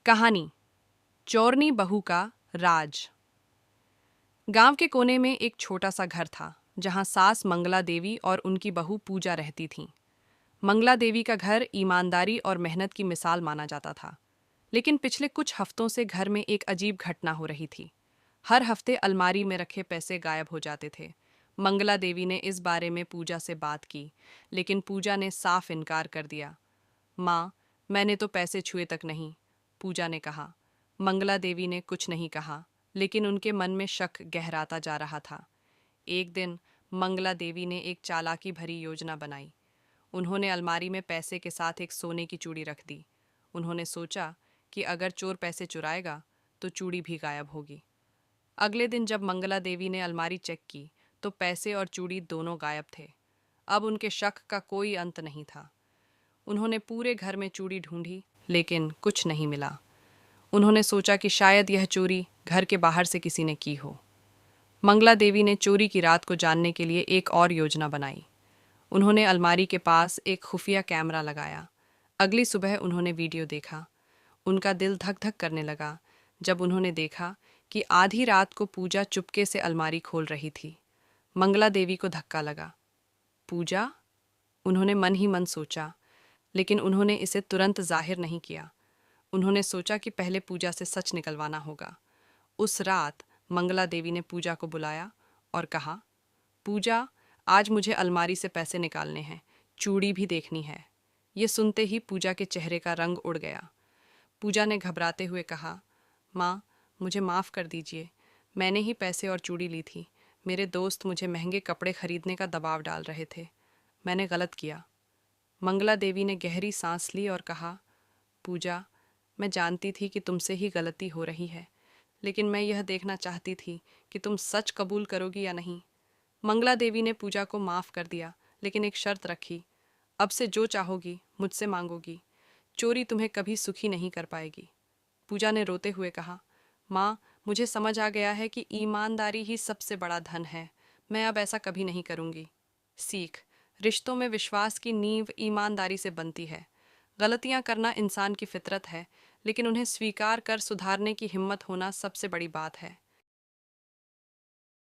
कहानी चोरनी बहू का राज। गांव के कोने में एक छोटा सा घर था जहां सास मंगला देवी और उनकी बहू पूजा रहती थीं। मंगला देवी का घर ईमानदारी और मेहनत की मिसाल माना जाता था, लेकिन पिछले कुछ हफ्तों से घर में एक अजीब घटना हो रही थी। हर हफ्ते अलमारी में रखे पैसे गायब हो जाते थे। मंगला देवी ने इस बारे में पूजा से बात की, लेकिन पूजा ने साफ इनकार कर दिया। माँ, मैंने तो पैसे छुए तक नहीं, पूजा ने कहा। मंगला देवी ने कुछ नहीं कहा, लेकिन उनके मन में शक गहराता जा रहा था। एक दिन मंगला देवी ने एक चालाकी भरी योजना बनाई। उन्होंने अलमारी में पैसे के साथ एक सोने की चूड़ी रख दी। उन्होंने सोचा कि अगर चोर पैसे चुराएगा तो चूड़ी भी गायब होगी। अगले दिन जब मंगला देवी ने अलमारी चेक की तो पैसे और चूड़ी दोनों गायब थे। अब उनके शक का कोई अंत नहीं था। उन्होंने पूरे घर में चूड़ी ढूंढी, लेकिन कुछ नहीं मिला। उन्होंने सोचा कि शायद यह चोरी घर के बाहर से किसी ने की हो। मंगला देवी ने चोरी की रात को जानने के लिए एक और योजना बनाई। उन्होंने अलमारी के पास एक खुफिया कैमरा लगाया। अगली सुबह उन्होंने वीडियो देखा। उनका दिल धक धक करने लगा जब उन्होंने देखा कि आधी रात को पूजा चुपके से अलमारी खोल रही थी। मंगला देवी को धक्का लगा। पूजा? उन्होंने मन ही मन सोचा, लेकिन उन्होंने इसे तुरंत जाहिर नहीं किया। उन्होंने सोचा कि पहले पूजा से सच निकलवाना होगा। उस रात मंगला देवी ने पूजा को बुलाया और कहा, पूजा, आज मुझे अलमारी से पैसे निकालने हैं, चूड़ी भी देखनी है। ये सुनते ही पूजा के चेहरे का रंग उड़ गया। पूजा ने घबराते हुए कहा, माँ, मुझे माफ़ कर दीजिए। मैंने ही पैसे और चूड़ी ली थी। मेरे दोस्त मुझे महंगे कपड़े खरीदने का दबाव डाल रहे थे। मैंने गलत किया। मंगला देवी ने गहरी सांस ली और कहा, पूजा, मैं जानती थी कि तुमसे ही गलती हो रही है, लेकिन मैं यह देखना चाहती थी कि तुम सच कबूल करोगी या नहीं। मंगला देवी ने पूजा को माफ़ कर दिया, लेकिन एक शर्त रखी, अब से जो चाहोगी मुझसे मांगोगी। चोरी तुम्हें कभी सुखी नहीं कर पाएगी। पूजा ने रोते हुए कहा, माँ, मुझे समझ आ गया है कि ईमानदारी ही सबसे बड़ा धन है। मैं अब ऐसा कभी नहीं करूँगी। सीख: रिश्तों में विश्वास की नींव ईमानदारी से बनती है। गलतियाँ करना इंसान की फितरत है, लेकिन उन्हें स्वीकार कर सुधारने की हिम्मत होना सबसे बड़ी बात है।